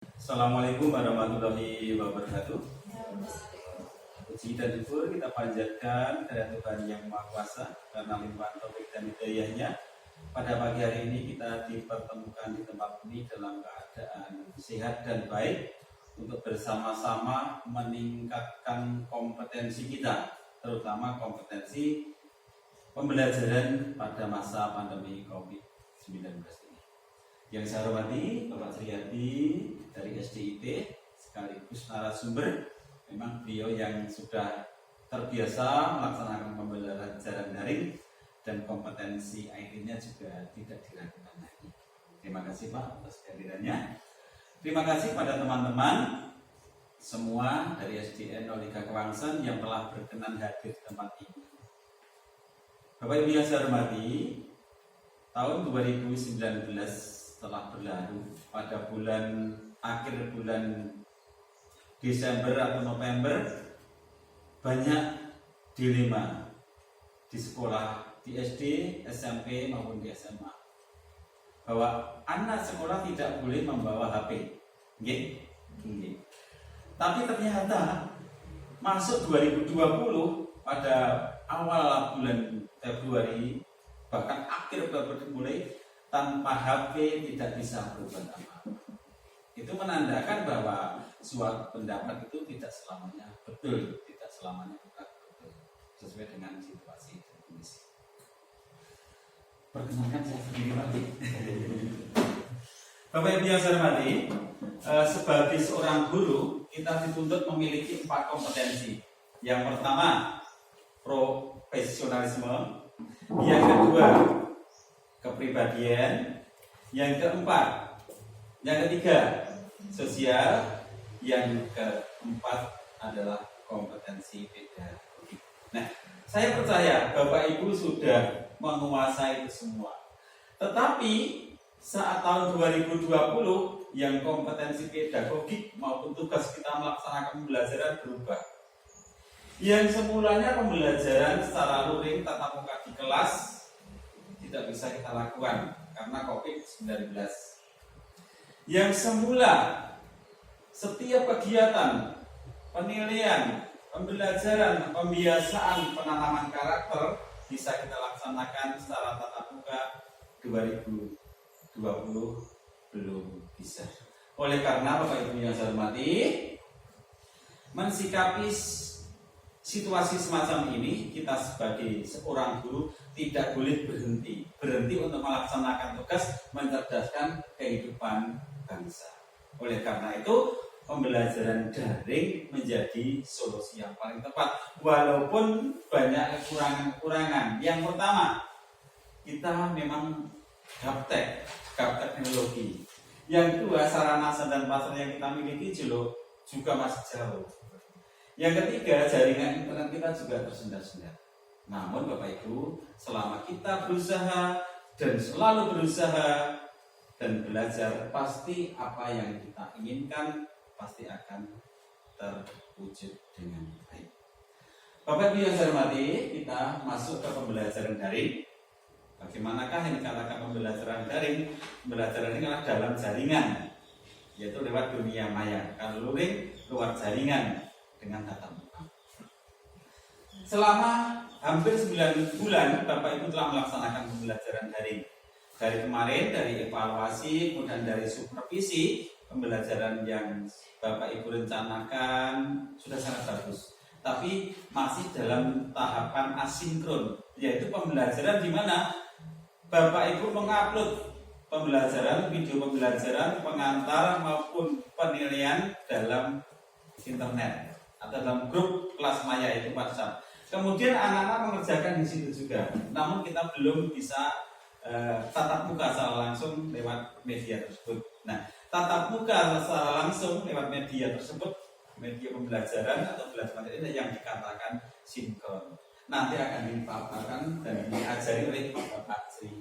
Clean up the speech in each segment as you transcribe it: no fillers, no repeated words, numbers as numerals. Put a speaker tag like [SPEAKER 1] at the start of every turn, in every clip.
[SPEAKER 1] Assalamualaikum warahmatullahi wabarakatuh. Puji dan syukur kita panjatkan kepada Tuhan Yang Maha Kuasa karena limpahan taufik dan hidayahnya. Pada pagi hari ini kita dipertemukan di tempat ini dalam keadaan sehat dan baik untuk bersama-sama meningkatkan kompetensi kita, terutama kompetensi pembelajaran pada masa pandemi COVID-19 ini. Yang saya hormati Bapak Sriyadi dari SDIT sekaligus narasumber. Memang beliau yang sudah terbiasa melaksanakan pembelajaran daring dan kompetensi IT-nya juga tidak diragukan lagi. Terima kasih Pak atas kehadirannya. Terima kasih pada teman-teman semua dari SDN Olika Kewangsan yang telah berkenan hadir di tempat ini. Bapak Ibu yang saya hormati, tahun 2019 telah berlalu. Pada akhir bulan Desember atau November, banyak dilema di sekolah, di SD, SMP maupun di SMA, bahwa anak sekolah tidak boleh membawa HP. Tapi ternyata masuk 2020 pada awal bulan Februari, bahkan akhir Februari mulai, tanpa HP tidak bisa berbuat apa-apa. Itu menandakan bahwa suatu pendapat itu tidak selamanya betul, tidak selamanya bukan betul, sesuai dengan situasi dan kondisi. Perkenalkan saya sendiri Pak. Bapak Ibu yang saya hormati, sebagai seorang guru kita dituntut memiliki 4 kompetensi. Yang pertama, profesionalisme. Yang kedua, kepribadian. Yang keempat, yang ketiga, sosial. Yang keempat adalah kompetensi pedagogik. Nah, saya percaya Bapak Ibu sudah menguasai itu semua. Tetapi saat tahun 2020 yang kompetensi pedagogik maupun tugas kita melaksanakan pembelajaran berubah. Yang semulanya pembelajaran secara luring tatap muka di kelas tidak bisa kita lakukan karena COVID-19. Yang semula setiap kegiatan, penilaian, pembelajaran, pembiasaan, penanaman karakter bisa kita laksanakan secara tatap muka 2020 belum bisa. Oleh karena Bapak Ibu yang saya hormati, mensikapi situasi semacam ini, kita sebagai seorang guru tidak boleh berhenti untuk melaksanakan tugas mencerdaskan kehidupan bangsa. Oleh karena itu, pembelajaran daring menjadi solusi yang paling tepat, walaupun banyak kekurangan-kekurangan. Yang pertama, kita memang gaptek teknologi. Yang kedua, sarana dan pasar yang kita miliki juga masih jauh. Yang ketiga, jaringan internet kita juga tersendat-sendat. Namun Bapak Ibu, selama kita berusaha dan selalu berusaha dan belajar, pasti apa yang kita inginkan pasti akan terwujud dengan baik. Bapak Ibu yang saya hormati, kita masuk ke pembelajaran daring. Bagaimanakah yang dikatakan pembelajaran daring? Pembelajaran ini adalah dalam jaringan, yaitu lewat dunia maya. Kalau luring, luar jaringan dengan tatap muka. Selama hampir 9 bulan Bapak Ibu telah melaksanakan pembelajaran daring. Dari kemarin, dari evaluasi, kemudian dari supervisi, pembelajaran yang Bapak Ibu rencanakan sudah sangat bagus. Tapi masih dalam tahapan asinkron, yaitu pembelajaran di mana Bapak Ibu mengupload pembelajaran, video pembelajaran, pengantar maupun penilaian dalam internet atau dalam grup kelas maya itu WhatsApp. Kemudian anak-anak mengerjakan di situ juga. Namun kita belum bisa tatap muka secara langsung lewat media tersebut. Nah, tatap muka secara langsung lewat media tersebut, media pembelajaran atau belajar materi yang dikatakan sinkron. Nanti akan dipaparkan dan diajari oleh Bapak Sri.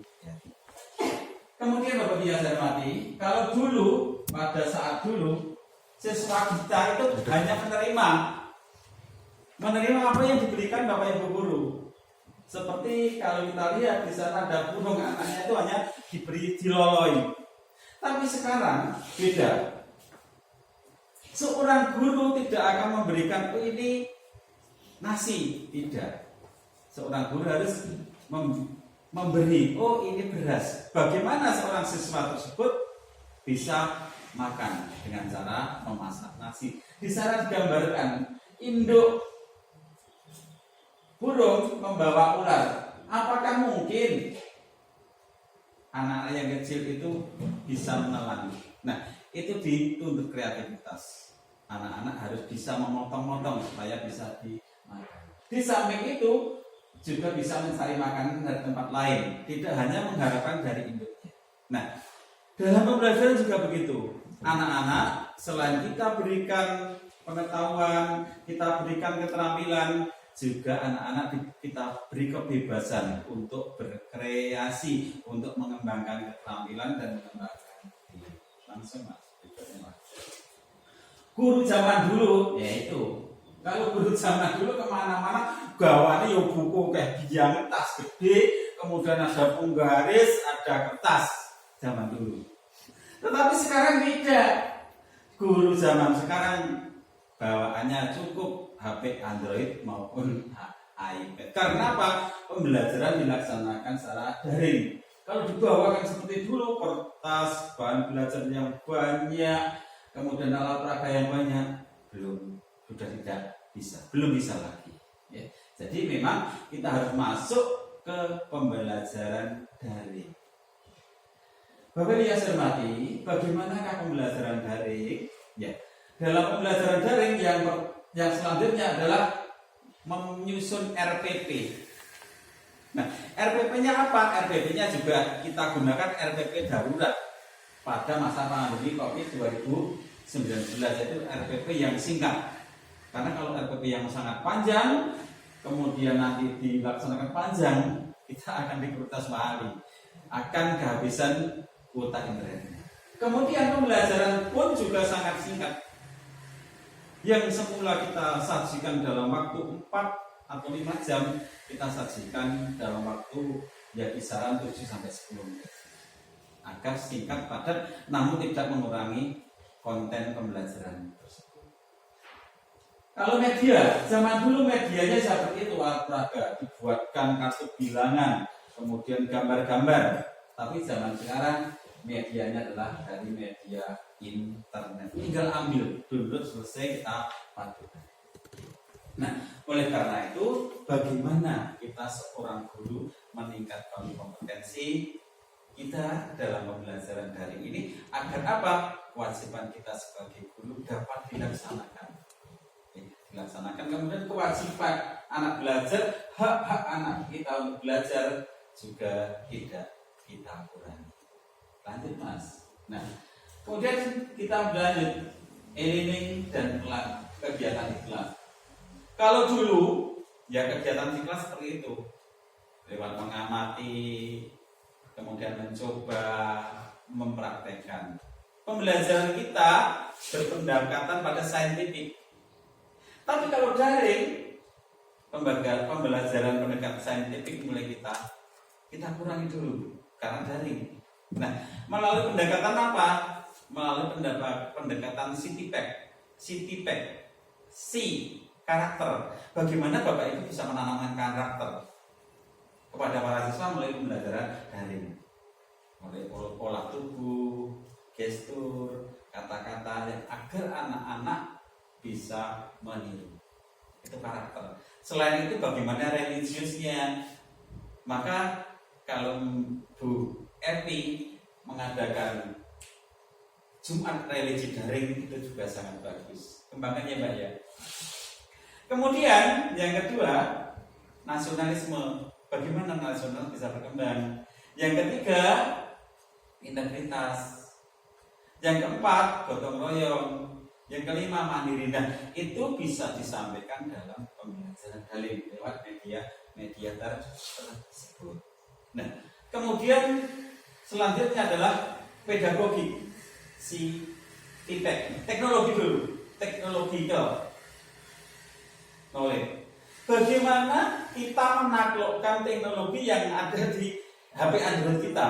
[SPEAKER 1] Kemudian Bapak yang saya hormati, kalau dulu pada saat dulu siswa kita itu hanya menerima apa yang diberikan Bapak Ibu guru. Seperti kalau kita lihat di sana ada burung, anaknya itu hanya diberi diloloi. Tapi sekarang beda. Seorang guru tidak akan memberikan ini nasi, tidak. Seorang guru harus memberi, oh ini beras. Bagaimana seorang siswa tersebut bisa makan dengan cara memasak nasi? Di sana digambarkan induk burung membawa ular. Apakah mungkin anak-anak yang kecil itu bisa menelan? Nah, itu dituntut kreativitas. Anak-anak harus bisa memotong-motong supaya bisa dimakan. Di samping itu juga bisa mencari makanan dari tempat lain, tidak hanya mengharapkan dari induknya. Nah, dalam pembelajaran juga begitu. Anak-anak selain kita berikan pengetahuan, kita berikan keterampilan, juga anak-anak kita beri kebebasan untuk berkreasi, untuk mengembangkan keterampilan dan mengembangkan diri. Langsung mas, guru zaman dulu, yaitu kalau guru zaman dulu kemana-mana gawane yo buku kayak biang tas gede, kemudian ada penggaris, ada kertas zaman dulu. Tetapi sekarang tidak. Guru zaman sekarang bawaannya cukup HP Android maupun iPad. Karena apa? Pembelajaran dilaksanakan secara daring. Kalau dibawakan seperti dulu, kertas, bahan belajar yang banyak, kemudian alat peraga yang banyak, sudah tidak bisa, belum bisa lagi. Ya. Jadi memang kita harus masuk ke pembelajaran daring. Bapak Ibu yang saya hormati, bagaimanakah pembelajaran daring? Ya, dalam pembelajaran daring yang selanjutnya adalah menyusun RPP. Nah, RPP-nya apa? RPP-nya juga kita gunakan RPP darurat pada masa pandemi COVID 2019, yaitu RPP yang singkat. Karena kalau RPP yang sangat panjang, kemudian nanti dilaksanakan panjang, kita akan diprotes mahali, akan kehabisan kuota internetnya. Kemudian pembelajaran pun juga sangat singkat. Yang semula kita sajikan dalam waktu 4 atau 5 jam, kita sajikan dalam waktu ya kisaran 7 sampai 10 menit. Agar singkat padat namun tidak mengurangi konten pembelajaran tersebut. Kalau media, zaman dulu medianya seperti itu, alat peraga, dibuatkan kartu bilangan, kemudian gambar-gambar. Tapi zaman sekarang medianya adalah dari media internet. Tinggal ambil, download, selesai, kita padukan. Nah, oleh karena itu, bagaimana kita seorang guru meningkatkan kompetensi kita dalam pembelajaran daring ini agar apa? Kewajiban kita sebagai guru dapat dilaksanakan. Kemudian kewajiban anak belajar, hak-hak anak kita untuk belajar juga tidak kita kurangi. Lanjut mas. Nah, kemudian kita berlanjut e-learning dan kegiatan di kelas. Kalau dulu ya kegiatan di kelas seperti itu, lewat mengamati, kemudian mencoba mempraktekkan. Pembelajaran kita berpendekatan pada saintifik. Tapi kalau daring, pembelajaran pendekatan saintifik mulai kita kurangi dulu karena daring. Nah, melalui pendekatan apa? Melalui pendekatan CTPAC, C karakter. Bagaimana Bapak Ibu bisa menanamkan karakter kepada para siswa melalui pembelajaran daring, melalui pola tubuh, gestur, kata-kata agar anak-anak bisa meniru. Itu karakter. Selain itu bagaimana religiusnya? Maka kalau Bu Epi mengadakan Jumat religi daring itu juga sangat bagus. Kembangkan ya Mbak ya. Kemudian yang kedua, nasionalisme. Bagaimana nasional bisa berkembang? Yang ketiga, integritas. Yang keempat, gotong royong. Yang kelima, mandiri. Nah, itu bisa disampaikan dalam pembelajaran daring lewat media tersebut. Nah, kemudian selanjutnya adalah pedagogi, si teknologi dulu, teknologikal knowledge. Bagaimana kita menaklukkan teknologi yang ada di HP Android kita?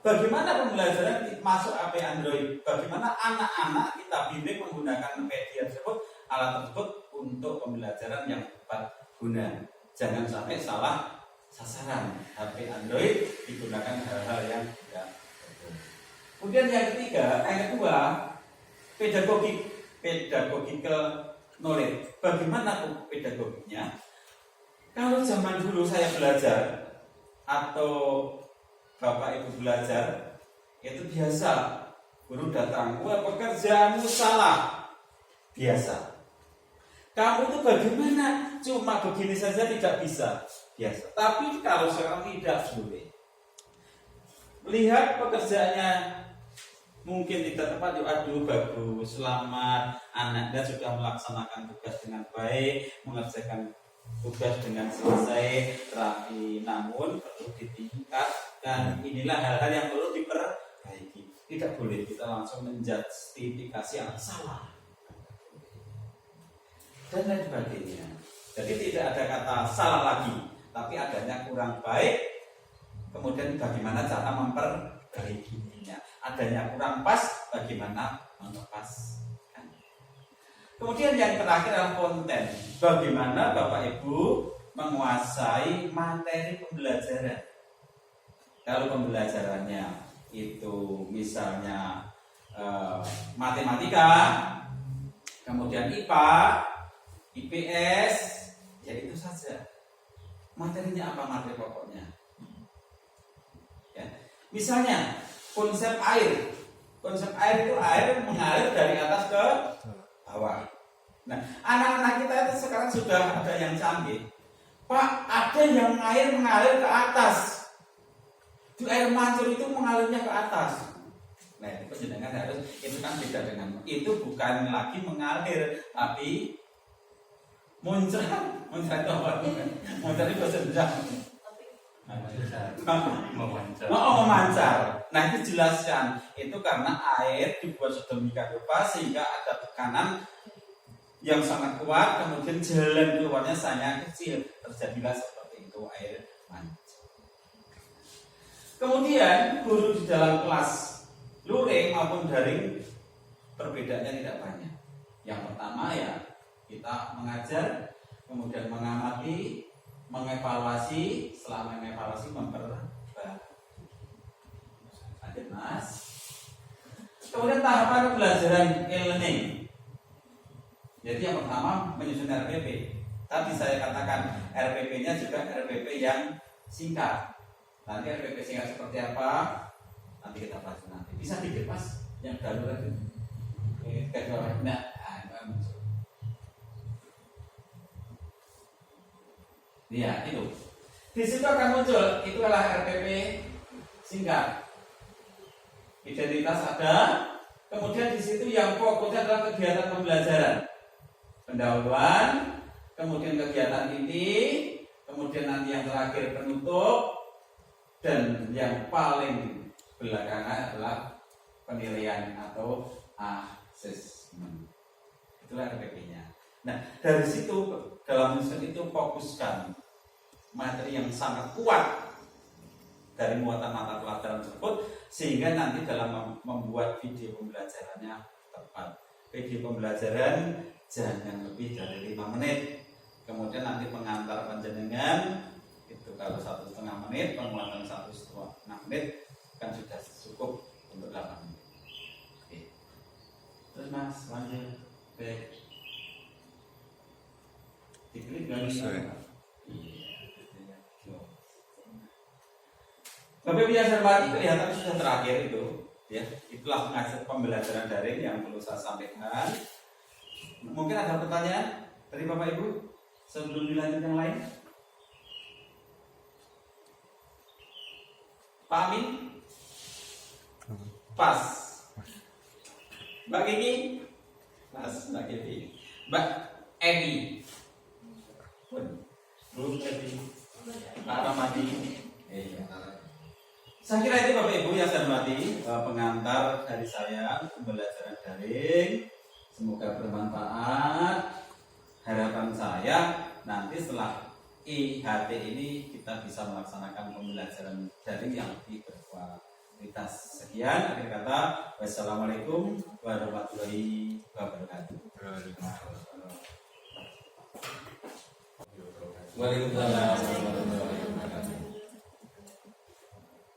[SPEAKER 1] bagaimana pembelajaran masuk HP Android, bagaimana anak-anak kita bimbing menggunakan media tersebut, alat tersebut untuk pembelajaran yang tepat guna. Jangan sampai salah sasaran. HP Android digunakan hal-hal yang tidak betul. Kemudian yang kedua, pedagogical knowledge. Bagaimana pedagogiknya? Kalau zaman dulu saya belajar atau Bapak Ibu belajar, itu biasa. Guru datang, wah pekerjaanmu salah. Biasa. Kamu itu bagaimana? Cuma begini saja tidak bisa. Biasa. Tapi kalau sekarang tidak boleh. Lihat pekerjaannya mungkin tidak tepat, aduh bagus, selamat, Anda sudah melaksanakan tugas dengan baik, mengerjakan tugas dengan selesai, rapi, namun perlu ditingkatkan. Inilah hal-hal yang perlu diperbaiki. Tidak boleh kita langsung menjustifikasi yang salah dan lain sebagainya. Jadi tidak ada kata salah lagi, tapi adanya kurang baik. Kemudian bagaimana cara memperbaikinya? Adanya kurang pas, bagaimana melepaskan? Kemudian yang terakhir adalah konten. Bagaimana Bapak Ibu menguasai materi pembelajaran? Kalau pembelajarannya itu misalnya matematika, kemudian IPA, IPS, ya itu saja. Materinya apa? Materi pokoknya. Ya. Misalnya konsep air. Konsep air itu air mengalir dari atas ke bawah. Nah, anak-anak kita itu sekarang sudah ada yang canggih. Pak, ada yang air mengalir ke atas. Itu air mancur itu mengalirnya ke atas. Nah, itu penjenengan harus, itu kan beda dengan, itu bukan lagi mengalir, tapi muncrat itu apa? Muncrat itu bahasa memancar. Nah, itu jelaskan. Itu karena air dibuat sedemikian rupa sehingga ada tekanan yang sangat kuat, kemudian jalan keluarnya sangat kecil. Terjadilah seperti itu air mancur. Kemudian guru di dalam kelas luring maupun daring perbedaannya tidak banyak. Yang pertama ya kita mengajar, kemudian mengamati, mengevaluasi, setelah mengevaluasi memperbaiki. Ada Mas. Kemudian tahapan pembelajaran e-learning. Jadi yang pertama menyusun RPP. Tadi saya katakan RPP-nya juga RPP yang singkat. Nanti RPP singkat seperti apa? Nanti kita bahas nanti. Bisa dikit Mas yang darurat itu. Ya itu. Di situ akan muncul itu adalah RPP singkat. Identitas ada. Kemudian di situ yang fokusnya adalah kegiatan pembelajaran, pendahuluan, kemudian kegiatan inti, kemudian nanti yang terakhir penutup, dan yang paling belakangan adalah penilaian atau assessment. Itulah RPP-nya. Nah, dari situ dalam menyusun itu fokuskan materi yang sangat kuat dari muatan mata pelajaran tersebut sehingga nanti dalam membuat video pembelajarannya tepat. Video pembelajaran jangan lebih dari 5 menit. Kemudian nanti pengantar panjenengan itu kalau 1,5 menit, penguatan 1,5 menit kan sudah cukup untuk 8 menit. Oke. Terus Mas lanjut. Baik. Diklik dari sana. Bapak Ibu yang saya hormati, kelihatan sudah terakhir itu, ya. Itulah mengajar pembelajaran daring yang perlu saya sampaikan. Mungkin ada pertanyaan dari Bapak Ibu sebelum dilanjut yang lain. Pak Amin? Pas. Mbak Kiki? Pas, Mbak Kiki. Mbak Emi? Bu Emi? Pak Ramadi? Iya. Saya kira itu Bapak Ibu yang saya hormati, pengantar dari saya pembelajaran daring. Semoga bermanfaat. Harapan saya nanti setelah IHT ini kita bisa melaksanakan pembelajaran daring yang lebih berkualitas. aktivitas. Sekian, akhir kata, wassalamualaikum warahmatullahi wabarakatuh. Waalaikumsalam warahmatullahi wabarakatuh.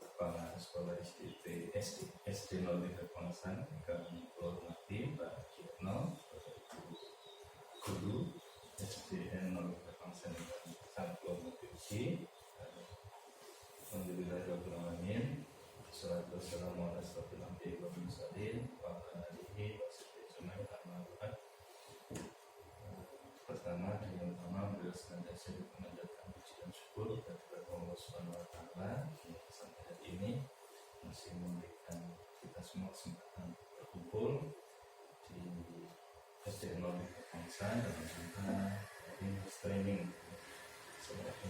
[SPEAKER 2] Kepala Sekolah SD 03 Pongsan, kami hormati Pak Kirno, Guru SDN 03 Pongsan yang sangat hormati. Alhamdulillahirrahmanirrahim. Wassalatu wassalamu ala asyrofil anbiya'i wal mursalin wa ala alihi wa sahbihi ajmain. Pertama dan utama beliau senantiasa memanjatkan puji dan syukur kepada Allah Subhanahu wa taala yang sampai hari ini masih memberikan kita semua kesempatan berkumpul di SDN 03 Pongsan dalam rangka training.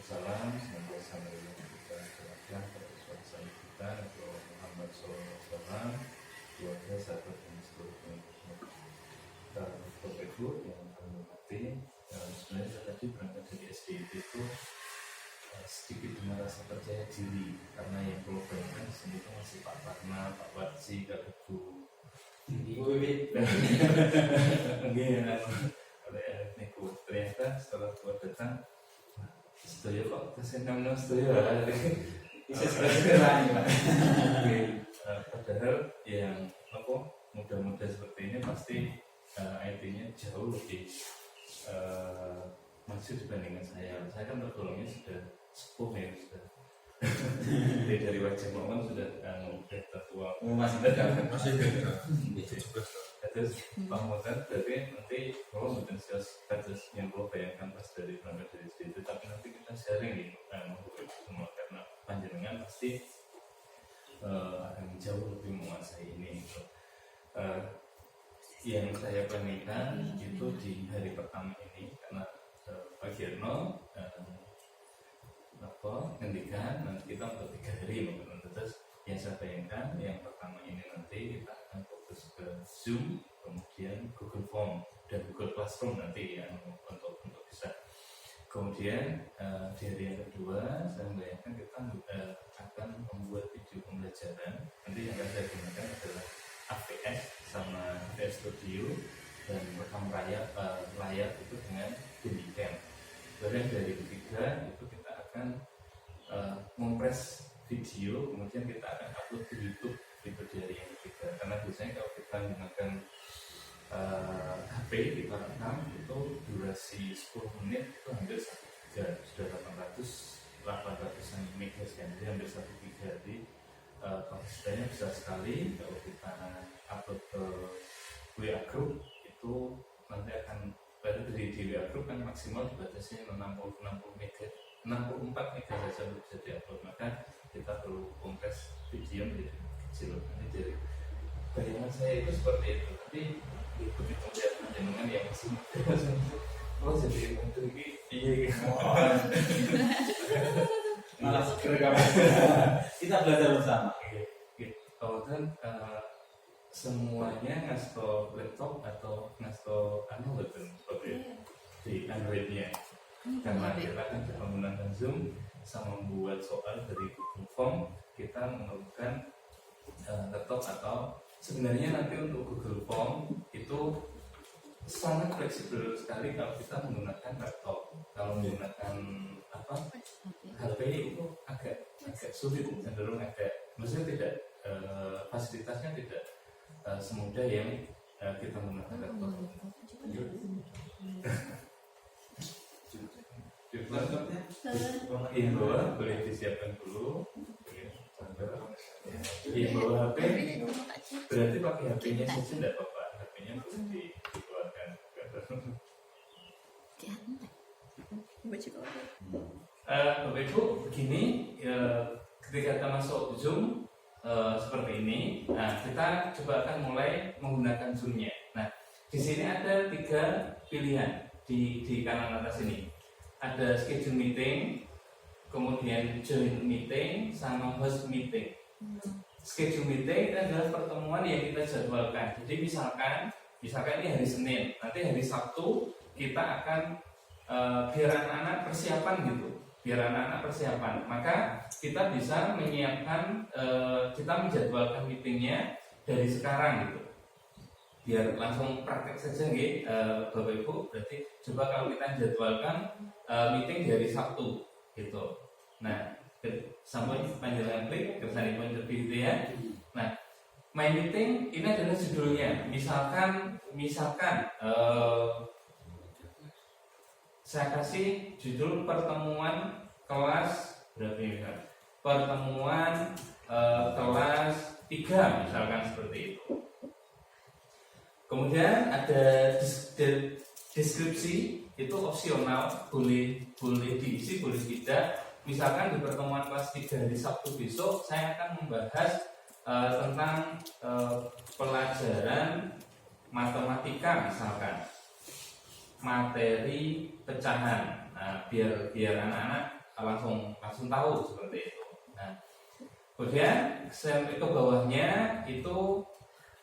[SPEAKER 2] Salam semoga sampai kita terapkan pada suatu kita atau Muhammad SAW, keluarga, sahabat dan seluruh pengikutnya. Bapak Ibu yang kami hormati, sebenarnya saya tadi berangkat dari SDIT itu sedikit merasa percaya diri karena yang perlu bayangkan sini itu masih Pak Parna, Pak Watsi, Kak Ibu ternyata setelah keluar datang setuju kok tersenang setuju
[SPEAKER 1] Bisa segera Pak.
[SPEAKER 2] Padahal yang muda-muda seperti ini pasti IT-nya jauh lebih maju dibandingkan saya. Saya kan tergolongnya sudah sepuh ya, sudah dari wajah Maman sudah tertua.
[SPEAKER 1] Masih beda.
[SPEAKER 2] Terus Pak Motan berarti nanti kalau mungkin kasus yang perlu bayangkan pas dari berangkat dari situ, tapi nanti kita sharing nih semua karena panjenengan pasti akan jauh lebih menguasai ini. Yang saya plankan itu di hari pertama ini karena Pak Girno ngendikan nanti kita untuk 3 hari mungkin. Terus yang saya bayangkan yang pertama ini nanti kita akan fokus ke Zoom, kemudian Google Form dan Google Classroom nanti yang untuk bisa. Kemudian di hari yang kedua saya membayangkan kita akan membuat video pembelajaran. Nanti yang akan saya gunakan adalah AVS sama VS Studio dan rekam layar itu dengan Handycam. Kemudian dari ketiga itu kita akan mempres video, kemudian kita akan upload ke YouTube itu dari yang ketiga. Karena biasanya kalau kita menggunakan HP kita rekam itu durasi 10 menit itu hampir 1 giga, sudah 800-an megabyte kan, jadi hampir 1 giga. Jadi kapasitasnya besar sekali. Kalau kita upload ke WA Group itu nanti akan dari di WA Group kan maksimal dibatasi 64 MB saja bisa diupload, maka kita perlu kompres video menjadi kecil. Nanti dari bayangan saya itu seperti itu, tapi begitu melihat panjenengan yang masih muda jadi menteri ini
[SPEAKER 1] Malah segera kita belajar bersama.
[SPEAKER 2] Kalau kan semuanya ngasih laptop atau ngasih betul seperti di Androidnya. Karena kita kan menggunakan Zoom sama membuat soal dari Google Form, kita memerlukan laptop atau sebenarnya nanti untuk Google Form itu sangat fleksibel sekali kalau kita menggunakan laptop. Kalau menggunakan HP itu agak sulit, cenderung maksudnya tidak fasilitasnya tidak semudah yang kita menggunakan laptop. Yang bawah boleh disiapkan dulu. Yang bawah HP berarti pakai HP-nya saja tidak apa-apa. HP-nya boleh dikeluarkan. Bapak Ibu begini, ketika kita masuk Zoom seperti ini, nah kita coba akan mulai menggunakan Zoom-nya. Nah di sini ada 3 pilihan di kanan atas ini. Ada schedule meeting, kemudian join meeting, sama host meeting. Schedule meeting adalah pertemuan yang kita jadwalkan. Jadi misalkan ini hari Senin, nanti hari Sabtu kita akan biar anak-anak persiapan gitu. biar anak-anak persiapan. Maka kita bisa menyiapkan, kita menjadwalkan meetingnya dari sekarang gitu. Biar langsung praktek saja nggih, Bapak Ibu. Berarti coba kalau kita jadwalkan meeting dari Sabtu gitu. Nah, sampai panjenengan klik kersanipun lebih gitu ya. Nah, my meeting ini adalah judulnya. Misalkan saya kasih judul pertemuan kelas berapa ini kan? Pertemuan kelas 3 misalkan seperti itu. Kemudian ada deskripsi, itu opsional, boleh diisi, boleh tidak. Misalkan di pertemuan kelas 3 hari Sabtu besok saya akan membahas tentang pelajaran matematika misalkan, materi pecahan. Nah, biar anak-anak langsung tahu seperti itu. Nah, kemudian sampai ke bawahnya itu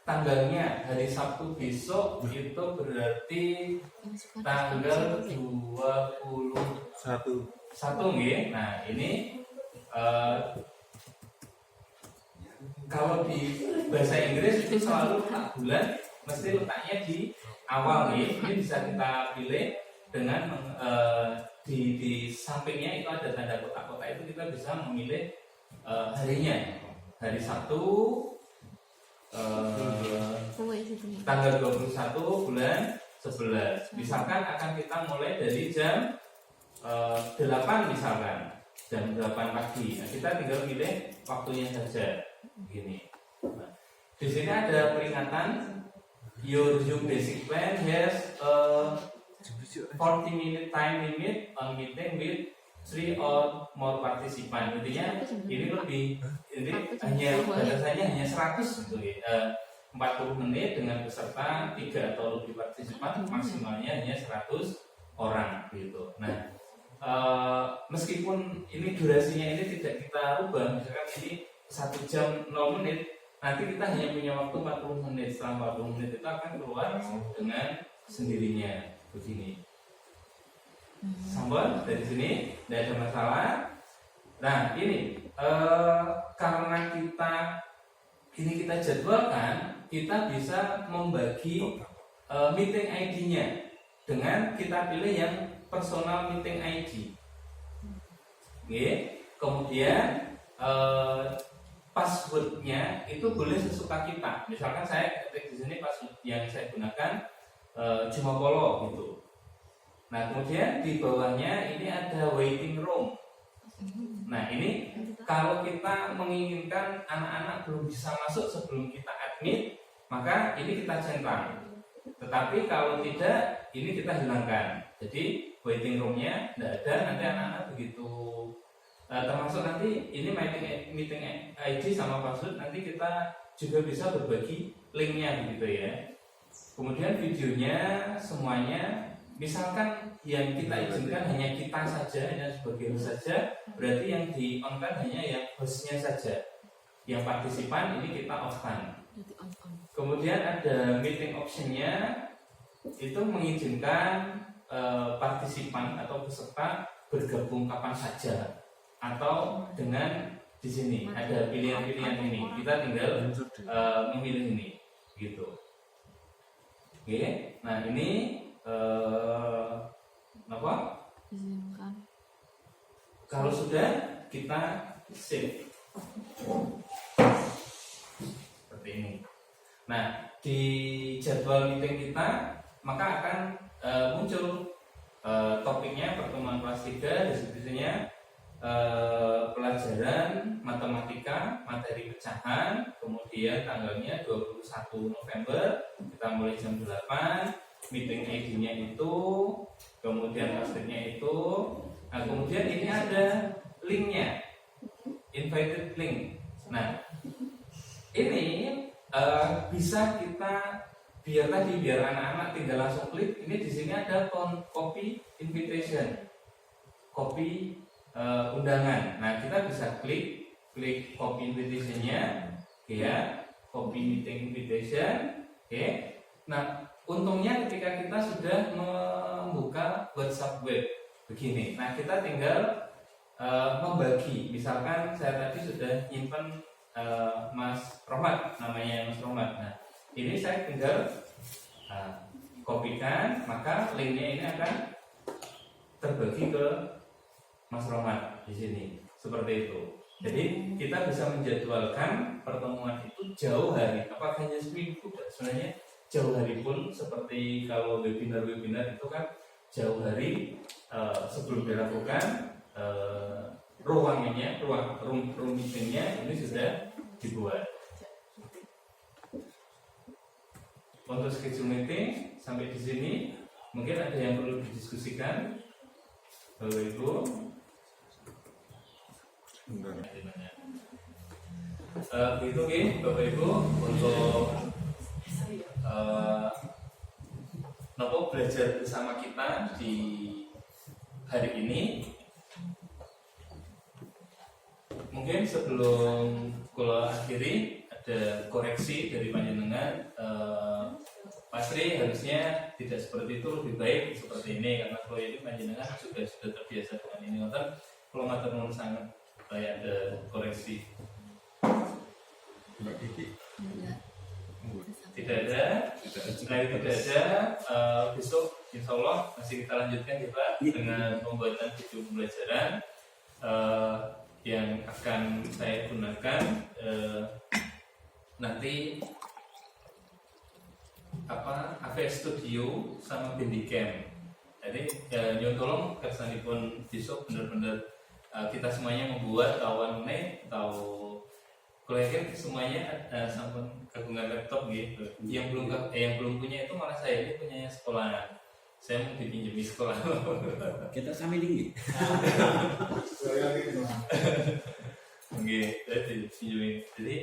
[SPEAKER 2] tanggalnya hari Sabtu besok itu berarti tanggal 21 nggih. Nah, ini kalau di bahasa Inggris itu selalu letak bulan mesti letaknya di awal nih. Ini bisa kita pilih dengan di sampingnya itu ada tanda kotak-kotak, itu kita bisa memilih harinya. Hari Sabtu tanggal 21 bulan 11. Misalkan akan kita mulai dari jam 8 misalkan, jam 8 pagi. Nah, kita tinggal pilih waktunya saja begini. Nah, di sini ada peringatan, your Zoom basic plan has a 40-minute time limit on meeting with 3 or more participant. Intinya ini hanya batasannya hanya 100 gitu ya. 40 menit dengan peserta 3 atau lebih partisipan, maksimalnya hanya 100 orang gitu. Nah, meskipun ini durasinya ini tidak kita rubah, misalkan ini 1 jam 0 menit, nanti kita hanya punya waktu 40 menit. Setelah 40 menit itu akan keluar dengan sendirinya begini. Sampai dari sini tidak ada masalah. Nah, ini karena kita jadwalkan, kita bisa membagi meeting ID-nya dengan kita pilih yang personal meeting ID. Oke. Kemudian passwordnya itu boleh sesuka kita. Misalkan saya ketik di sini password yang saya gunakan Jumapolo gitu. Nah, kemudian di bawahnya ini ada waiting room. Nah, ini kalau kita menginginkan anak-anak belum bisa masuk sebelum kita admit, maka ini kita centang. Tetapi kalau tidak, ini kita hilangkan. Jadi waiting roomnya tidak ada, nanti anak-anak begitu termasuk nanti ini meeting ID sama password, nanti kita juga bisa berbagi linknya begitu ya. Kemudian videonya semuanya, misalkan yang kita izinkan hanya kita saja, hanya sebagai host saja, berarti yang di on kan hanya yang hostnya saja. Yang partisipan ini kita off-kan. Kemudian ada meeting optionnya, itu mengizinkan partisipan atau peserta bergabung kapan saja, atau dengan di sini ada pilihan-pilihan ini, kita tinggal memilih ini, gitu. Oke, nah ini apa? Kalau sudah kita save seperti ini. Nah, di jadwal meeting kita maka akan muncul topiknya pertemuan kelas 3, deskripsinya pelajaran matematika, materi pecahan, kemudian tanggalnya 21 November, kita mulai jam 8, meeting ID-nya itu, kemudian password-nya itu. Nah, kemudian ini ada linknya, invited link. Nah, ini bisa kita biar anak-anak tinggal langsung klik. Ini di sini ada copy invitation, copy undangan. Nah, kita bisa klik copy invitation-nya, ya, copy meeting invitation. Oke. Nah, untungnya ketika kita sudah membuka WhatsApp web begini, nah kita tinggal membagi. Misalkan saya tadi sudah nyimpen Mas Rohmat, namanya Mas Rohmat. Nah, ini saya tinggal kopikan, maka linknya ini akan terbagi ke Mas Rohmat di sini, seperti itu. Jadi kita bisa menjadwalkan pertemuan itu jauh hari, apakah hanya seminggu? Sebenarnya jauh hari pun, seperti kalau webinar-webinar itu kan jauh hari sebelum dilakukan ruang meetingnya ini sudah dibuat. Untuk schedule meeting sampai di sini mungkin ada yang perlu didiskusikan, Bapak Ibu. Begitu Bapak Ibu untuk nopo belajar bersama kita di hari ini. Mungkin sebelum kalau akhiri ada koreksi dari panjenengan, Pak Sri harusnya tidak seperti itu, lebih baik seperti ini, karena kalau ini panjenengan sudah terbiasa dengan ini. Kalau matur nuwun sangat, saya ada koreksi. Tidak ada. Besok insya Allah masih kita lanjutkan ya Pak, dengan pembuatan video pembelajaran yang akan saya gunakan nanti AVS Studio sama Bandicam. Jadi nyuwun tolong kersanipun besok benar-benar kita semuanya membuat kawan tahu. Kalau yakin semuanya sampun kagungan laptop gitu. Yang belum punya itu malah saya ini punyanya sekolah. Saya mau dipinjami sekolah.
[SPEAKER 3] Kita sami tinggi.
[SPEAKER 2] Oke, saya dipinjami. Jadi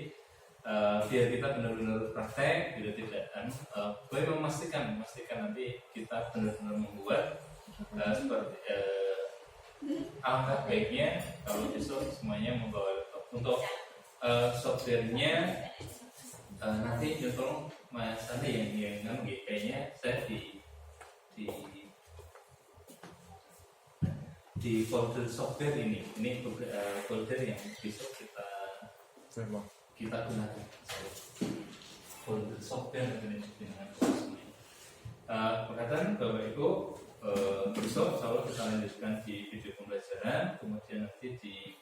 [SPEAKER 2] biar kita benar-benar praktek, tidak boleh memastikan nanti kita benar-benar membuat seperti alangkah baiknya kalau besok semuanya membawa laptop. Untuk softwarenya nanti tolong Mas Andi yang kayaknya saya di folder software ini folder yang besok kita gunakan. Folder software dengan perkataan Bapak Ibu, besok insya Allah kita lanjutkan di video pembelajaran, kemudian nanti di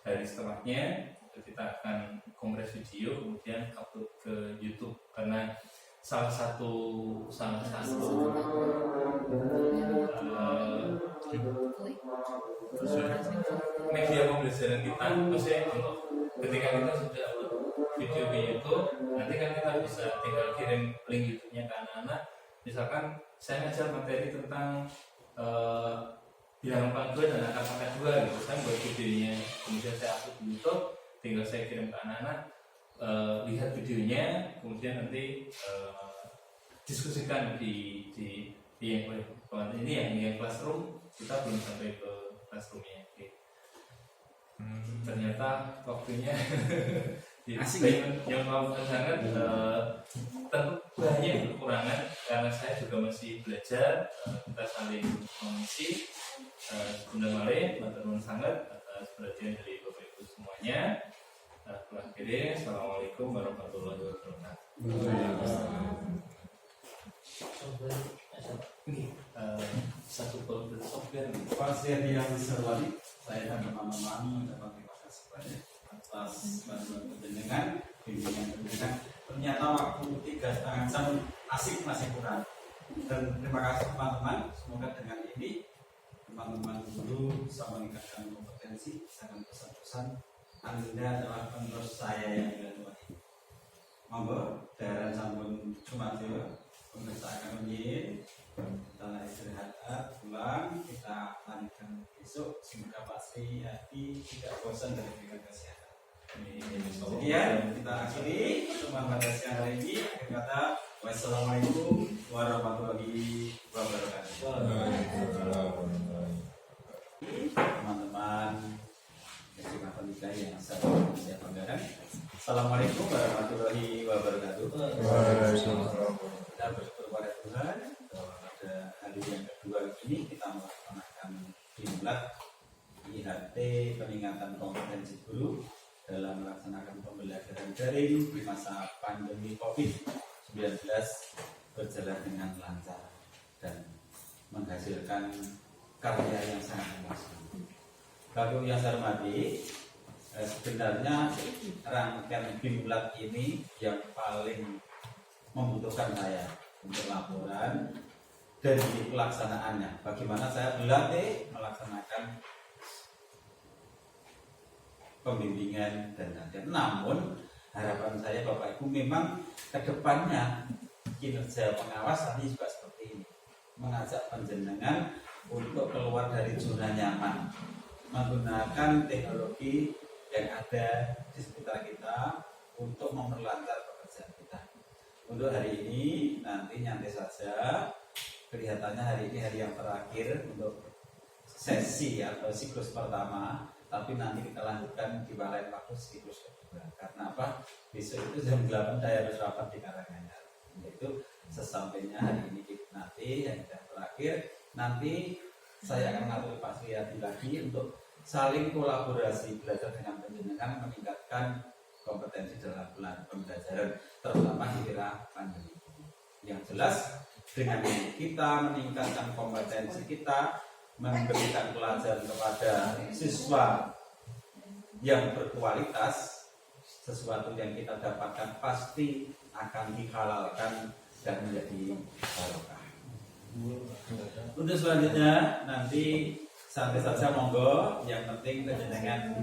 [SPEAKER 2] hari setelahnya kita akan kompres video kemudian upload ke YouTube, karena salah satu media pembelajaran kita, maksudnya untuk ketika kita sudah upload video ke YouTube, nanti kan kita bisa tinggal kirim link YouTube-nya ke anak-anak. Misalkan saya ngajar materi tentang bilangan pangkat dan angka pangkat 2 gitu, saya buat videonya, kemudian saya upload di YouTube, tinggal saya kirim ke anak-anak, lihat videonya, kemudian nanti diskusikan di yang ini yang classroom. Kita belum sampai ke classroomnya. Ternyata waktunya yang mau sangat tentu banyak kekurangan, karena saya juga masih belajar, kita saling mengisi. Sebenarnya matur nuwun sangat atas perhatian dari Bapak Ibu semuanya. Akhirnya, assalamualaikum warahmatullahi wabarakatuh. Satu folder software
[SPEAKER 1] Pasien yang diserwali, saya dan teman-teman dapat terima kasih banyak atas bantuan penjenengan, bimbingan penjenengan. Ternyata waktu 3,5 jam asik masih kurang. Dan terima kasih teman-teman. Semoga dengan ini teman-teman guru bisa meningkatkan kompetensi, jangan pesan-pesan. Anda adalah penerus saya yang dilakukan. Monggo, daerah sampun Jumatnya, pemirsa akan menyin. Kita istirahat, pulang, kita lanjutkan besok. Semoga pasti hati tidak bosan dari bidang kesehatan. Kemudian kita akhiri pertemuan pada siang hari ini. Akhir kata, wassalamualaikum warahmatullahi wabarakatuh. Teman-teman kesempatan kita yang saya banggakan. Assalamualaikum warahmatullahi wabarakatuh. Kita bersyukur pada Tuhan. Pada hari yang kedua ini kita melaksanakan imlek IHT peningkatan kompetensi guru dalam melaksanakan pembelajaran daring di masa pandemi COVID-19 berjalan dengan lancar dan menghasilkan karya yang sangat memuaskan. Bapak yang saya hormati, sebenarnya rangkaian Bimlat ini yang paling membutuhkan saya untuk laporan dan di pelaksanaannya. Bagaimana saya berlatih melaksanakan pembimbingan dan latihan. Namun harapan saya Bapak Ibu memang kedepannya kinerja pengawas tadi juga seperti ini, mengajak panjenengan untuk keluar dari zona nyaman, menggunakan teknologi yang ada di sekitar kita untuk memperlancar pekerjaan kita. Untuk hari ini nanti nyantai saja. Kelihatannya hari ini hari yang terakhir untuk sesi atau siklus pertama, tapi nanti kita lanjutkan di lain waktu siklus kedua. Karena apa? Besok itu jam 8 saya harus rapat di Karanganyar. Itu sesampainya hari ini nanti yang terakhir, nanti saya akan ngatur Pak Sriyadi lagi untuk saling kolaborasi belajar dengan panjenengan, meningkatkan kompetensi dalam pembelajaran terutama di era pandemi. Yang jelas dengan kita meningkatkan kompetensi kita, memberikan pelajaran kepada siswa yang berkualitas, sesuatu yang kita dapatkan pasti akan dihalalkan dan menjadi barokah. Untuk selanjutnya nanti santai saja monggo, yang penting panjenengan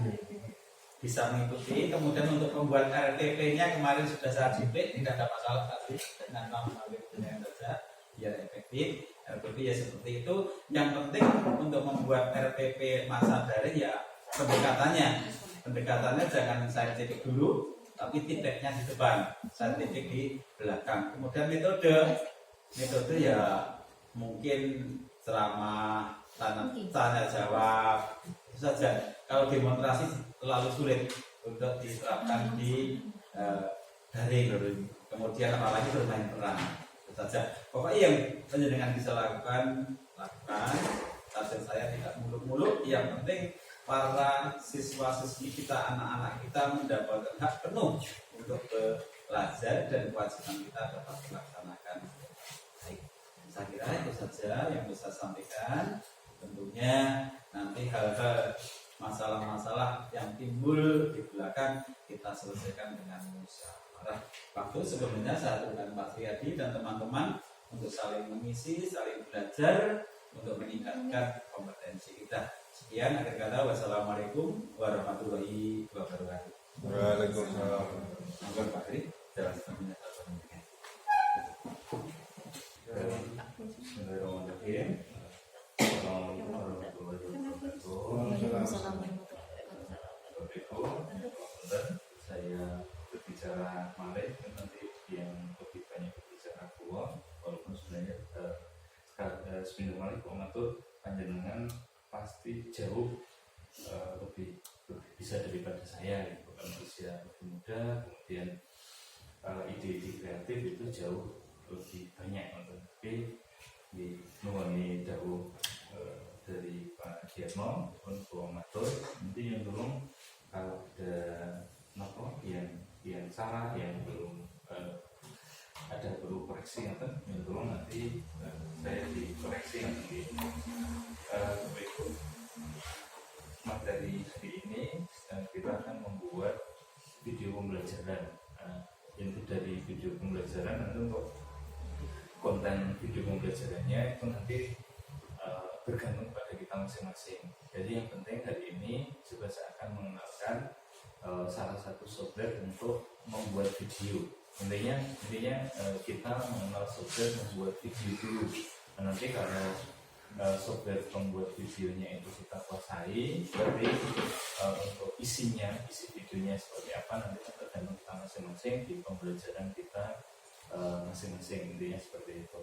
[SPEAKER 1] bisa mengikuti. Kemudian untuk membuat RTP-nya kemarin sudah saya jepit, tidak ada masalah tadi dengan nama panjenengan saja biar efektif. RTP ya seperti itu. Yang penting untuk membuat RTP masa daring ya pendekatannya jangan saya titik dulu, tapi titiknya di depan, saya titik di belakang. Kemudian metode ya mungkin ceramah, tanya jawab itu saja. Kalau demonstrasi terlalu sulit untuk diterapkan di daring. Kemudian apalagi bermain peran itu saja. Pokoknya yang panjenengan bisa lakukan. Target saya tidak muluk-muluk. Yang penting para siswa-siswi kita, anak-anak kita mendapatkan hak penuh untuk belajar dan kewajiban kita dapat dilaksanakan. Baik, saya kira itu saja yang bisa saya sampaikan. Tentunya nanti hal-hal masalah-masalah yang timbul di belakang kita selesaikan dengan musyawarah. Waktu sebelumnya saya aturkan Pak Sriyadi dan teman-teman untuk saling mengisi, saling belajar untuk meningkatkan kompetensi kita. Sekian akhir kata, wassalamualaikum warahmatullahi wabarakatuh.
[SPEAKER 4] Waalaikumsalam.
[SPEAKER 1] Mohon Pak Tri, jelaskan
[SPEAKER 2] Bismillahirrahmanirrahim. Assalamualaikum warahmatullahi wabarakatuh. Saya berbicara Malay nanti yang lebih banyak berbicara gua, walaupun sebenarnya seminggu Malay kok ngatur panjenengan pasti jauh lebih bisa daripada saya gitu kan, usia lebih muda, kemudian ide-ide kreatif itu jauh lebih banyak, tapi di nuwani jauh dari Pak Diatmo untuk matur nanti yang belum kalau ada nopo yang salah, yang belum ada perlu koreksi yang belum nanti saya dikoreksi nanti berikut materi hari ini. Kita akan membuat video pembelajaran. Inti dari video pembelajaran nanti untuk konten video pembelajarannya itu nanti bergantung pada kita masing-masing. Jadi yang penting hari ini juga saya akan mengenalkan salah satu software untuk membuat video. Intinya kita mengenal software membuat video dulu. Nanti kalau software pembuat videonya itu kita kuasai, berarti untuk isi videonya seperti apa nanti tergantung kita masing-masing di pembelajaran kita masing-masing. Intinya seperti itu.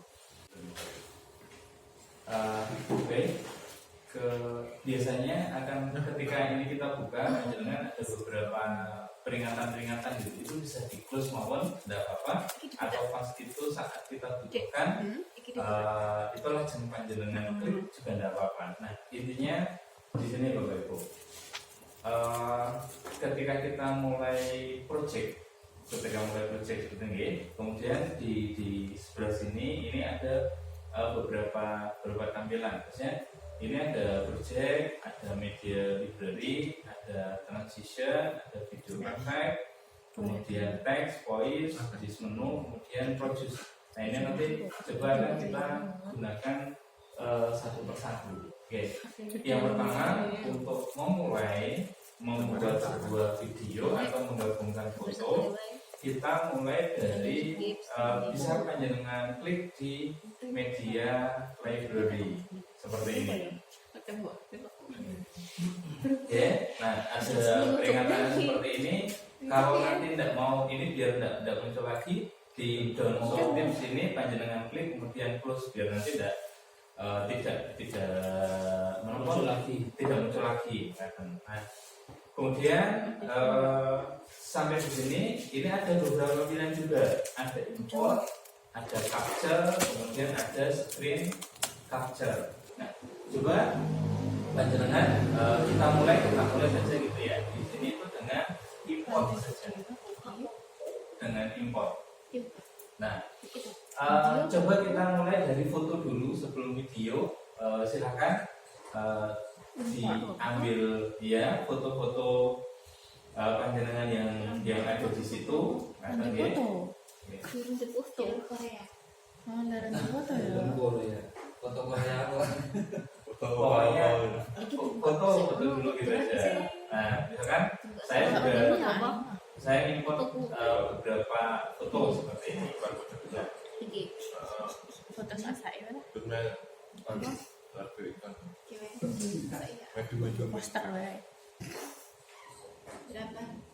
[SPEAKER 2] Biasanya akan ketika ini kita buka, jangan ada beberapa peringatan gitu, itu bisa di close mawon, tidak apa-apa, atau pas itu saat kita butuhkan itulah jam panjenengan klik juga tidak apa-apa. Nah intinya di sini Bapak Ibu. Ketika kita mulai project seperti ini, kemudian di sebelah sini ini ada beberapa tampilan. Maksudnya ini ada project, ada media library, ada transition, ada video effect, kemudian text, voice, this menu, kemudian produce. Nah ini nanti coba akan kita gunakan satu persatu. Oke. Yang pertama untuk memulai membuat sebuah video atau menggabungkan foto, kita mulai dari bisa panjenengan klik di media library seperti ini. Oke, nah ada peringatan seperti ini. Kalau nanti tidak mau ini biar tidak muncul lagi, di download di sini panjenengan klik kemudian close biar nanti tidak muncul lagi. Nah, kemudian sampai di sini ini ada beberapa pilihan juga, ada import, ada capture, kemudian ada screen capture. Nah, coba panjenengan kita mulai saja gitu ya. Di sini itu dengan import saja, dengan import. Nah, coba kita mulai dari foto dulu sebelum video. Silakan diambil ya foto-foto panjenengan yang ada di situ.
[SPEAKER 3] Foto Korea apa?
[SPEAKER 2] Pokoknya foto dulu gitu aja. Nah, misalkan saya import beberapa foto seperti ini.
[SPEAKER 4] Foto saya lah. Poster lah.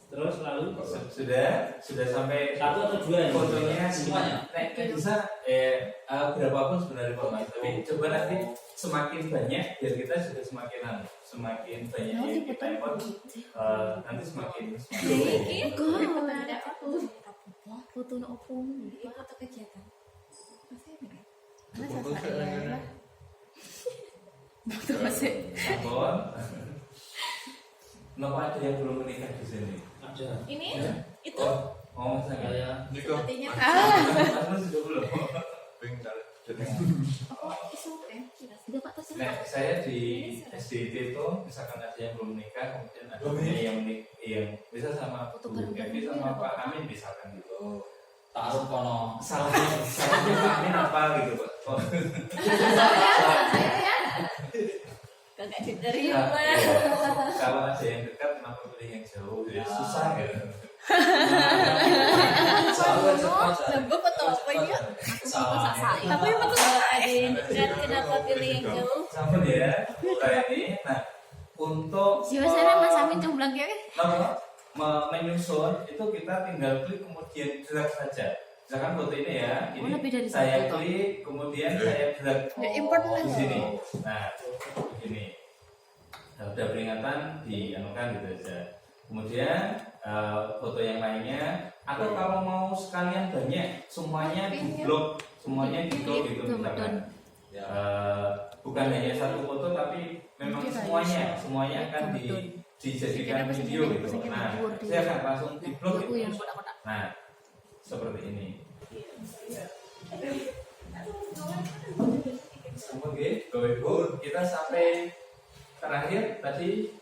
[SPEAKER 1] Terus lalu
[SPEAKER 2] sudah sampai
[SPEAKER 1] satu atau dua
[SPEAKER 2] fotonya
[SPEAKER 1] semuanya.
[SPEAKER 2] Bisa berapapun sebenarnya Pak Mas. Tapi coba nanti semakin banyak biar kita juga semakin banyak yang kita import nanti semakin
[SPEAKER 4] Foto opung, foto kegiatan. Foto masih.
[SPEAKER 2] Abon. Kenapa ada yang belum menikah di sini?
[SPEAKER 1] Ada.
[SPEAKER 4] Ini itu.
[SPEAKER 2] Oh, saya.
[SPEAKER 4] Sepertinya.
[SPEAKER 2] Mas sudah belum. Nah, saya di SDT itu misalkan ada yang belum menikah, kemudian ada yang bisa sama Bu Kemi sama Pak Amin misalkan gitu.
[SPEAKER 3] Taruh kono.
[SPEAKER 2] Salahnya Pak Amin apa gitu Pak?
[SPEAKER 4] Kagak dari
[SPEAKER 2] Nah, kalau ada yang dekat kenapa pilih yang jauh? Ya, susah gitu.
[SPEAKER 4] Gue foto apa ini? Tapi foto ada yang dekat, kenapa pilih yang jauh?
[SPEAKER 2] Sama ya, kayak ini. Nah, untuk
[SPEAKER 4] Siapa saya Mas Amin comblang ya?
[SPEAKER 2] menyusun itu kita tinggal klik kemudian drag saja. Misalkan foto ini ya, ini saya klik kemudian saya drag di sini. Nah, ini udah peringatan dianukan gitu aja. Kemudian foto yang lainnya, atau kalau mau sekalian banyak semuanya di blok gitu misalkan. Bukan hanya satu foto tapi memang semuanya akan dijadikan video gitu. Nah, saya akan langsung di blok gitu. Nah, seperti ini. Oke, kita sampai terakhir tadi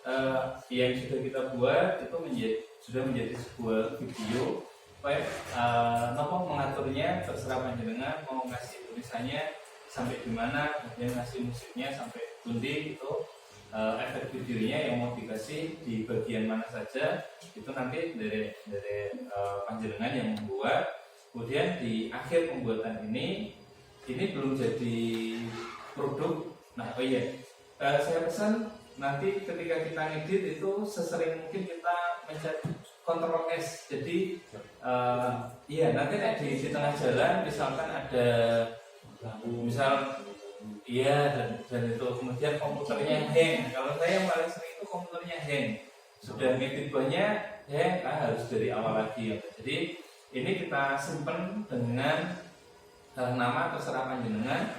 [SPEAKER 2] yang sudah kita buat itu sudah menjadi sebuah video. Baik, nopo mengaturnya terserah panjenengan mau ngasih tulisannya sampai di mana, kemudian ngasih musiknya sampai pundi itu efek videonya yang mau dikasih di bagian mana saja itu nanti dari panjenengan yang membuat. Kemudian di akhir pembuatan ini belum jadi produk. Nah, saya pesan nanti ketika kita ngedit itu sesering mungkin kita mencet Ctrl S. Jadi nanti di tengah jalan misalkan ada dan itu kemudian komputernya hang. Kalau saya paling sering itu komputernya hang. Sudah ngedit banyak hang, harus dari awal lagi. Jadi ini kita simpen dengan nama terserah panjenengan.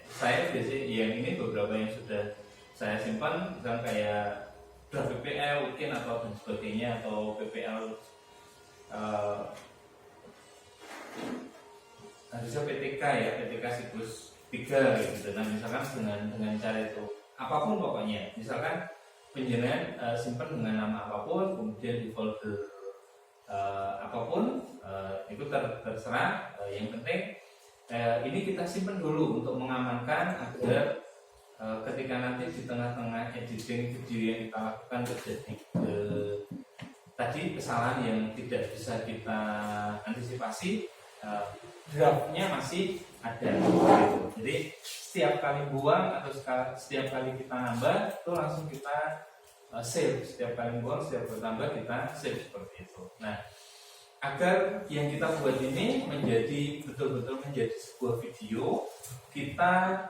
[SPEAKER 2] Saya biasanya yang ini beberapa yang saya simpan, misalnya kayak draft PPL mungkin atau dan sebagainya, atau PPL harusnya PTK ya, PTK siklus 3 gitu. Nah misalkan dengan cara itu apapun pokoknya, misalkan penjenengan simpan dengan nama apapun, kemudian di folder apapun, itu terserah. Yang penting ini kita simpan dulu untuk mengamankan agar ketika nanti di tengah-tengah editing video yang kita lakukan terjadi tadi kesalahan yang tidak bisa kita antisipasi, draftnya masih ada gitu. Jadi setiap kali buang atau setiap kali kita nambah itu langsung kita save. Setiap kali buang, setiap bertambah kita save seperti itu. Nah, agar yang kita buat ini menjadi betul-betul menjadi sebuah video, kita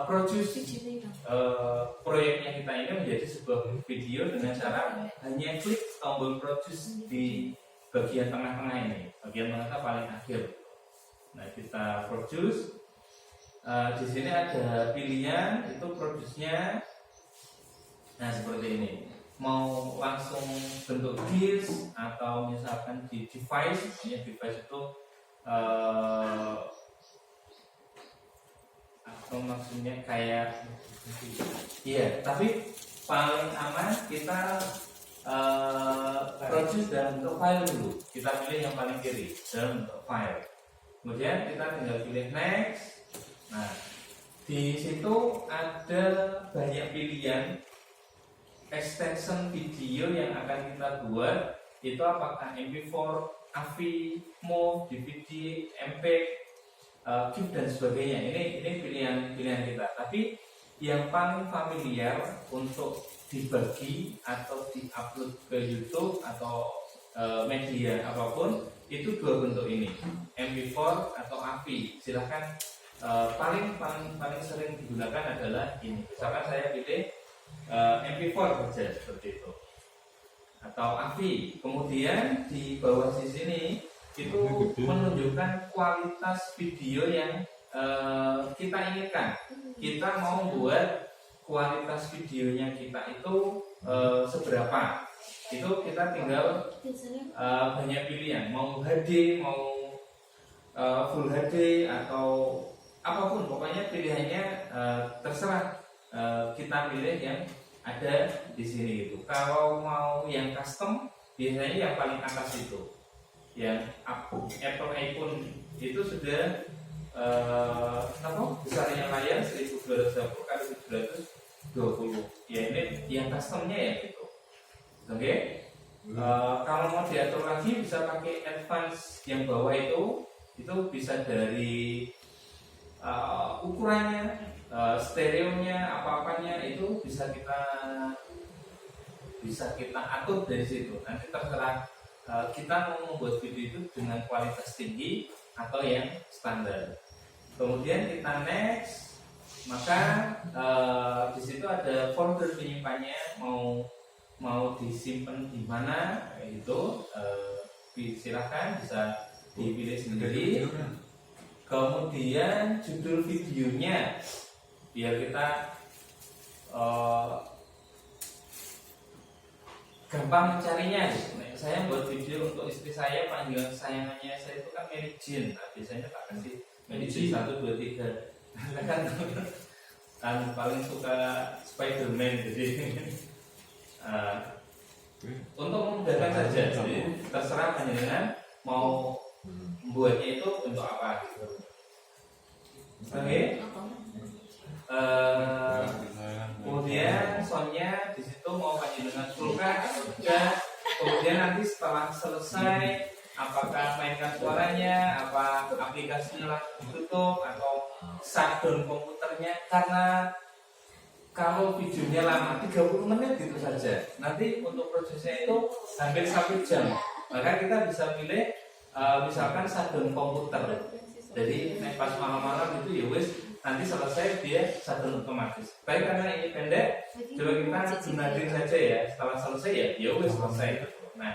[SPEAKER 2] produce proyeknya kita ini menjadi sebuah video dengan cara hanya klik tombol produce di bagian tengah-tengah ini, bagian tengah paling akhir. Nah, kita produce. Di sini ada pilihan itu produce-nya. Nah, seperti ini. Mau langsung bentuk disk atau misalkan di device, ya device itu atau maksudnya kayak iya, tapi paling aman kita produce dalam bentuk file dulu. Kita pilih yang paling kiri dalam bentuk file. Kemudian kita tinggal pilih next. Nah, di situ ada banyak pilihan extension video yang akan kita buat, itu apakah MP4, AVI, MOV, DVD, MPEG, GIF dan sebagainya. Ini pilihan kita. Tapi yang paling familiar untuk dibagi atau diupload ke YouTube atau media apapun itu dua bentuk ini, MP4 atau AVI. Silahkan paling sering digunakan adalah ini. Misalkan saya pilih MP4 saja seperti itu atau AVI. Kemudian di bawah di sini itu menunjukkan kualitas video yang kita inginkan. Kita mau buat kualitas videonya kita itu seberapa. Itu kita tinggal banyak pilihan, mau HD, mau Full HD atau apapun, pokoknya pilihannya terserah. Kita pilih yang ada di sini gitu. Kalau mau yang custom, biasanya yang paling atas itu, yang Apple iPhone itu sudah besarnya layar 1280 x 720. Ya ini yang customnya ya gitu. Oke. Kalau mau diatur lagi bisa pakai advance yang bawah itu bisa dari ukurannya, stereonya, apa-apanya itu bisa kita atur dari situ. Nanti terserah kita mau membuat video itu dengan kualitas tinggi atau yang standar. Kemudian kita next, maka di situ ada folder penyimpannya, mau disimpan di mana itu silahkan bisa dipilih sendiri. Kemudian judul videonya biar kita gampang mencarinya. Saya buat video untuk istri saya, panggilan kesayangannya saya itu kan Mary Jane. Nah, biasanya tak kasih Mary Jane 1, 2, 3. Kan paling suka Spider-Man, jadi untuk memudahkan saja. Jadi terserah panjenengan mau membuatnya itu untuk apa gitu. Oke. Kemudian soundnya di situ mau panjenengan fullkan atau tidak. Kemudian nanti setelah selesai, apakah mainkan suaranya, apa aplikasinya langsung tutup atau shutdown komputernya, karena kalau videonya lama 30 menit gitu saja, nanti untuk prosesnya itu hampir 1 jam. Maka kita bisa pilih misalkan shutdown komputer. Jadi pas malam-malam itu ya wis, nanti selesai dia shutdown otomatis. Tapi karena ini pendek, coba kita gunakan saja ya. Setelah selesai ya wis selesai. Nah,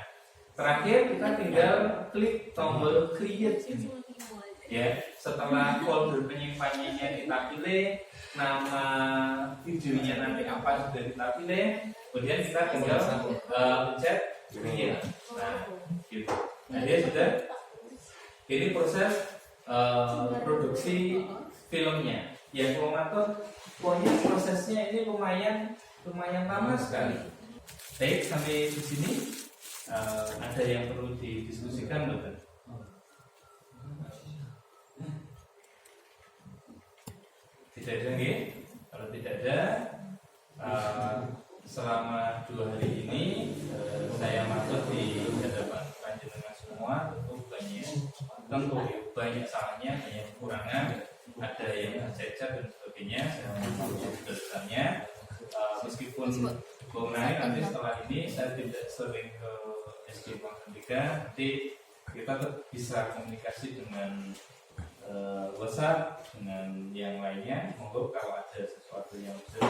[SPEAKER 2] terakhir kita tinggal klik tombol create ini. Ya, setelah folder penyimpanannya kita pilih, nama videonya nanti apa sudah kita pilih, kemudian kita tinggal pencet create. Nah, gitu. Nah, dia sudah. Ini proses produksi filmnya. Yang Promotor, pokoknya prosesnya ini lumayan lama sekali. Baik, sampai di sini ada yang perlu didiskusikan, betul? Tidak ada, nggih? Kalau tidak ada, selama 2 hari ini saya masuk di hadapan panjenengan semua, tentu banyak salahnya, banyak kekurangan, ada yang cacat dan sebagainya. Saya mohon besarnya, meskipun mengenai nanti setelah ini saya tidak sering ke SD Bangsa 3, nanti kita tetap bisa komunikasi dengan WhatsApp dengan yang lainnya. Monggo kalau ada sesuatu yang bisa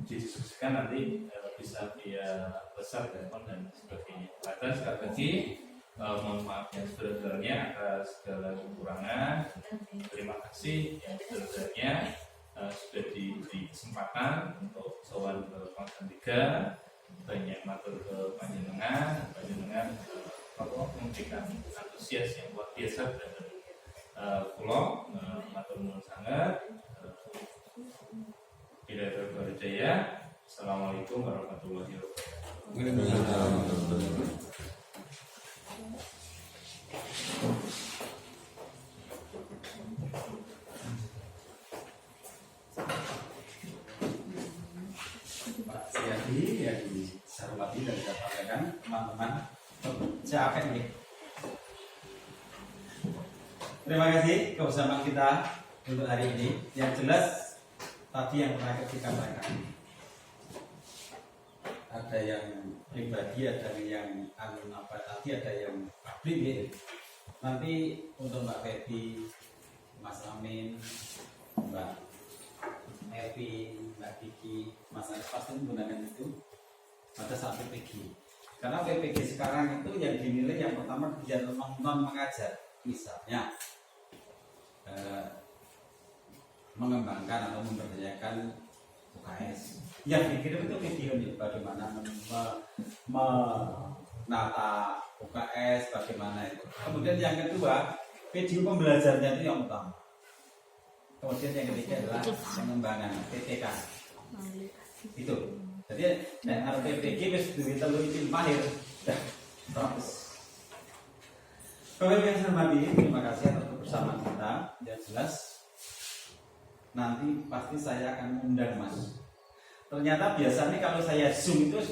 [SPEAKER 2] didiskusikan nanti bisa via WhatsApp, telepon dan sebagainya. Dan sekali lagi mohon maaf yang sebenarnya atas segala kekurangan. Terima kasih yang sebenarnya sudah diberi kesempatan untuk sowan ke Bangsa 3. Banyak matur ke panjenengan memberikan antusias yang luar biasa dan kula matur nuwun sangat. Bila berjaya. Assalamualaikum warahmatullahi wabarakatuh.
[SPEAKER 1] Pak Siyadi yang dihormati dan disampaikan teman-teman siapa ini? Terima kasih kebersamaan kita untuk hari ini. Yang jelas tadi yang terakhir kita sampaikan, ada yang pribadi, ada yang tadi ada yang publik ya. Nanti untuk Mbak Febi, Mas Amin, Mbak Evi, Mbak Kiki, Mas Aris pasti menggunakan itu pada saat PPG. Karena PPG sekarang itu yang dinilai yang pertama dia non mengajar, misalnya mengembangkan atau memberdayakan UKS. Yang dikirim itu video nih, bagaimana menata UKS, bagaimana itu. Kemudian yang kedua, video pembelajarnya itu yang utama. Kemudian yang ketiga adalah pengembangan PTK. Itu. Jadi harus PPG wis duwe telu iki mahir. Terus. Bapak yang saya hormati, terima kasih atas kebersamaan kita. Yang jelas nanti pasti saya akan mengundang Mas. Ternyata biasanya kalau saya zoom itu,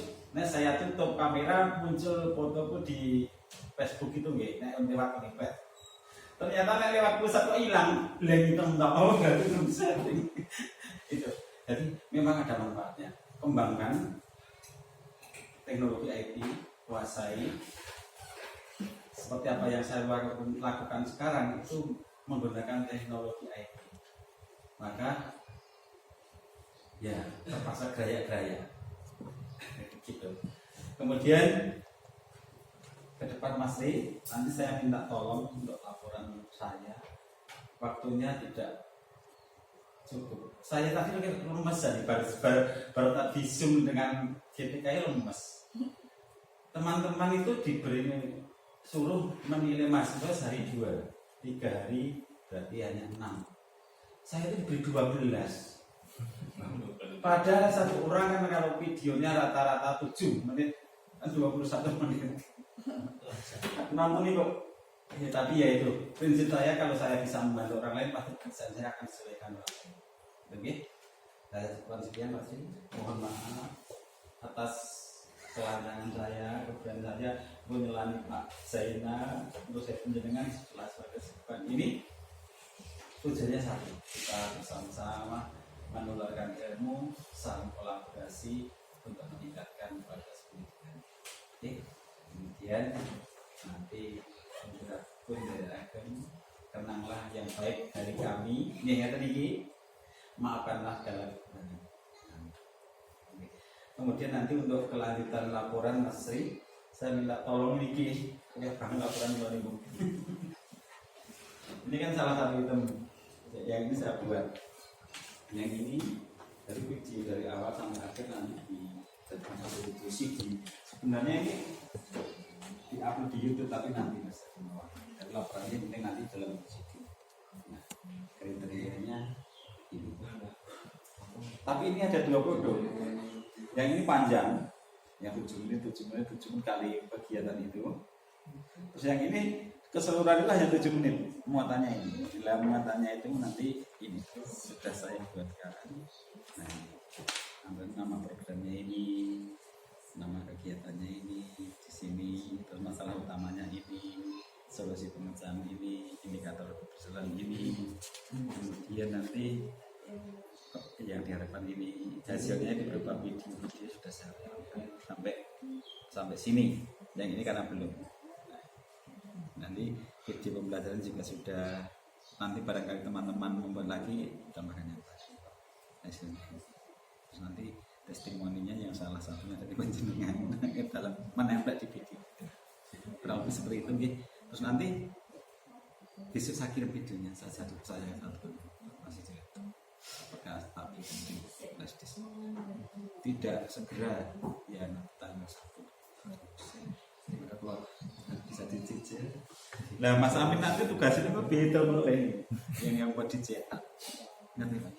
[SPEAKER 1] saya tutup kamera muncul fotoku di Facebook itu nggih, nek lewat iPad. Ternyata lewat pusat kok hilang, blank itu enggak mau enggak bisa. Itu. Jadi memang ada manfaatnya. Kembangkan teknologi IT, kuasai. Seperti apa yang saya lakukan sekarang itu menggunakan teknologi IT. Maka ya terpaksa gaya-gaya. Gitu. Kemudian ke depan Mas Ri, nanti saya minta tolong untuk laporan saya, waktunya tidak cukup. Saya tadi lemes jadi baru tadi zoom dengan GTK lemes. Teman-teman itu diberi suruh menilai mahasiswa sehari 2, 3 hari berarti hanya 6. Saya itu diberi 12. Padahal satu orang kan kalau videonya rata-rata 7 menit, 21 menit. Namun ini kok ya, tapi ya itu prinsip saya, kalau saya bisa membantu orang lain pasti saya akan sesuaikan orang lain. Oke, saya cukup sekian Mas. Mohon maaf atas kelancangan saya, kemudian saya menyelani Pak Zaina untuk saya penjenengan setelah sebagai sebuah ini tujuannya satu, kita bersama-sama menularkan ilmu, saling kolaborasi untuk meningkatkan kualitas pendidikan. Oke, kemudian nanti sudah pun dari kenanglah yang baik dari kami. Ini yang tadi, maafkanlah dalam kekurangan. Kemudian nanti untuk kelanjutan laporan Mas Sri, saya minta tolong Niki, bangun laporan 2000. Ini kan salah satu item yang ini saya buat. Yang ini dari biji dari awal sampai akhir nanti dijadikan satu video CD. Sebenarnya ini di-upload di YouTube tapi nanti mas. Dan laporannya penting nanti dalam CD. Nah, kriterianya ini. Tapi ini ada 2 produk. Yang ini panjang, yang 7 menit kali kegiatan itu. Terus yang ini keseluruhan itulah yang 7 menit muatannya ini. Bila muatannya itu nanti ini sudah saya buatkan. Nah, ambil nama programnya ini, nama kegiatannya ini, di sini, terus masalah utamanya ini, solusi pemecahan ini, indikator keberhasilan ini, kemudian nanti yang diharapkan ini hasilnya itu berupa video sudah saya lakukan sampai sini. Yang ini karena belum. Nanti video pembelajaran juga sudah, nanti barangkali teman-teman membuat lagi tambahkannya hasilnya. Terus nanti testimoninya yang salah satunya dari panjenengan dalam menempel di video. Kurang lebih seperti itu gitu. Terus nanti besok saya kirim videonya saya satu masih jelek. Apakah tapi di flash disk tidak segera ya tanggal 1 bisa dicicil. Nah Mas Amin nanti tugasnya itu beda mulai yang buat dicetak. Nanti Pak.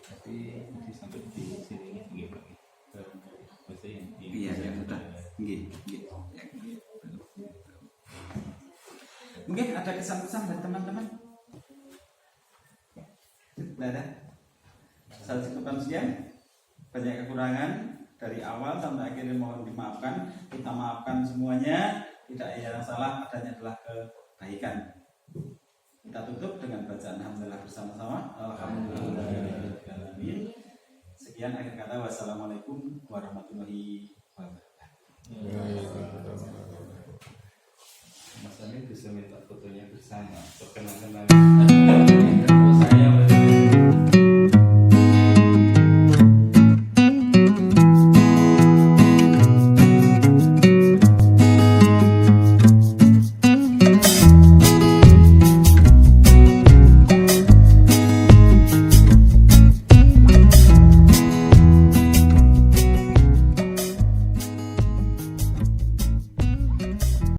[SPEAKER 2] Tapi nanti sampai di sini nggih Pak.
[SPEAKER 1] Iya ya sudah. Nggih. Mungkin ada kesan-kesan dari teman-teman. Tidak ada. Saya cukupkan sekian. Banyak kekurangan dari awal sampai akhirnya mohon dimaafkan. Kita maafkan semuanya. Tidak ada yang salah, adanya adalah kebaikan. Kita tutup dengan bacaan alhamdulillah bersama-sama. Alhamdulillah. Sekian akhir kata. Wassalamualaikum warahmatullahi wabarakatuh.
[SPEAKER 2] Mas Amin bisa minta fotonya bersama. Perkenalkan